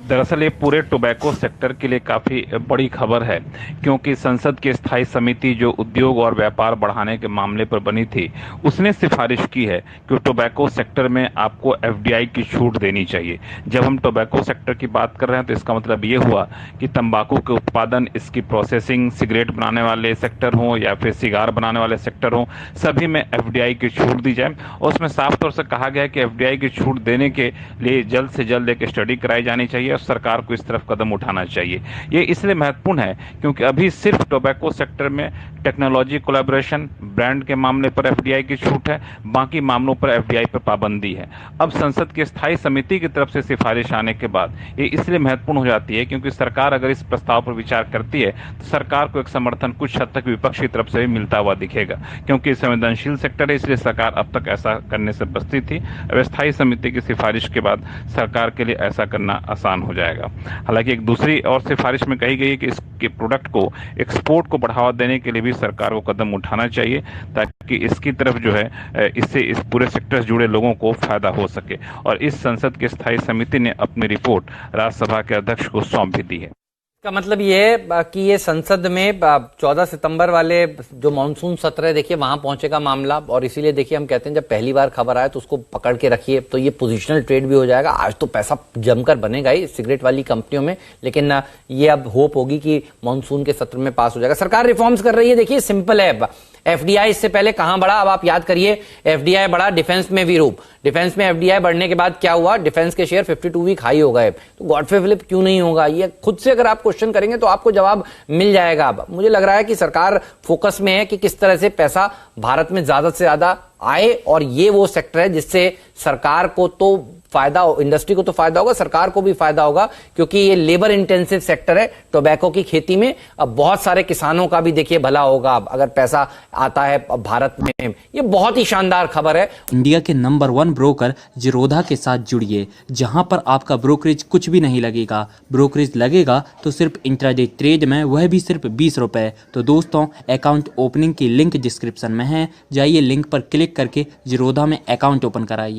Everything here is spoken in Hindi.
दरअसल ये पूरे टोबैको सेक्टर के लिए काफ़ी बड़ी खबर है, क्योंकि संसद की स्थायी समिति जो उद्योग और व्यापार बढ़ाने के मामले पर बनी थी, उसने सिफारिश की है कि टोबैको सेक्टर में आपको एफडीआई की छूट देनी चाहिए। जब हम टोबैको सेक्टर की बात कर रहे हैं तो इसका मतलब ये हुआ कि तंबाकू के उत्पादन, इसकी प्रोसेसिंग, सिगरेट बनाने वाले सेक्टर हों या फिर सिगार बनाने वाले सेक्टर हों, सभी में एफडीआई की छूट दी जाए। और उसमें साफ तौर से कहा गया है कि एफडीआई की छूट देने के लिए जल्द से जल्द एक स्टडी कराई जानी चाहिए और सरकार को इस तरफ कदम उठाना चाहिए। ये इसलिए महत्वपूर्ण है क्योंकि अभी सिर्फ टोबैको सेक्टर में टेक्नोलॉजी कोलैबोरेशन, ब्रांड के मामले पर एफडीआई की छूट है, बाकी मामलों पर एफडीआई पर पाबंदी है। अब संसद की स्थायी समिति की तरफ से सिफारिश आने के बाद ये इसलिए महत्वपूर्ण हो जाती है क्योंकि सरकार अगर इस प्रस्ताव पर विचार करती है तो सरकार को एक समर्थन कुछ हद तक विपक्ष की तरफ से भी मिलता हुआ दिखेगा, क्योंकि संवेदनशील सेक्टर है, इसलिए सरकार अब तक ऐसा करने से बचती थी। अब स्थायी समिति की सिफारिश के बाद सरकार के लिए ऐसा करना आसान हो जाएगा। हालांकि एक दूसरी और सिफारिश में कही गई है कि इसके प्रोडक्ट को, एक्सपोर्ट को बढ़ावा देने के लिए भी सरकार को कदम उठाना चाहिए, ताकि इसकी तरफ जो है इससे इस पूरे सेक्टर से जुड़े लोगों को फायदा हो सके। और इस संसद की स्थायी समिति ने अपनी रिपोर्ट राज्यसभा के अध्यक्ष को सौंप भी दी है। का मतलब ये है कि ये संसद में 14 सितंबर वाले जो मानसून सत्र है, देखिए वहां पहुंचेगा मामला। और इसीलिए देखिए हम कहते हैं जब पहली बार खबर आए तो उसको पकड़ के रखिए, तो ये पोजीशनल ट्रेड भी हो जाएगा। आज तो पैसा जमकर बनेगा ही सिगरेट वाली कंपनियों में, लेकिन ये अब होप होगी कि मानसून के सत्र में पास हो जाएगा। सरकार रिफॉर्म्स कर रही है, देखिए सिंपल है। एफडीआई इससे पहले कहां बढ़ा, अब आप याद करिए, एफडीआई बढ़ा डिफेंस में विरूप। डिफेंस में एफडीआई बढ़ने के बाद क्या हुआ, डिफेंस के शेयर 52 वीक हाई हो गए। तो गॉडफ्रे फिलिप क्यों नहीं होगा, ये खुद से अगर आप क्वेश्चन करेंगे तो आपको जवाब मिल जाएगा। अब मुझे लग रहा है कि सरकार फोकस में है कि किस तरह से पैसा भारत में ज्यादा से ज्यादा आए, और ये वो सेक्टर है जिससे सरकार को तो फायदा, इंडस्ट्री को तो फायदा होगा, सरकार को भी फायदा होगा, क्योंकि ये लेबर इंटेंसिव सेक्टर है टोबैको की खेती में। अब बहुत सारे किसानों का भी देखिए भला होगा अब अगर पैसा आता है भारत में। ये बहुत ही शानदार खबर है। इंडिया के नंबर 1 ब्रोकर जीरोधा के साथ जुड़िए, जहां पर आपका ब्रोकरेज कुछ भी नहीं लगेगा। ब्रोकरेज लगेगा तो सिर्फ इंट्राडे ट्रेड में, वह भी सिर्फ 20 रुपए। तो दोस्तों, अकाउंट ओपनिंग की लिंक डिस्क्रिप्शन में है, जाइए लिंक पर क्लिक करके जीरोधा में अकाउंट ओपन कराइए।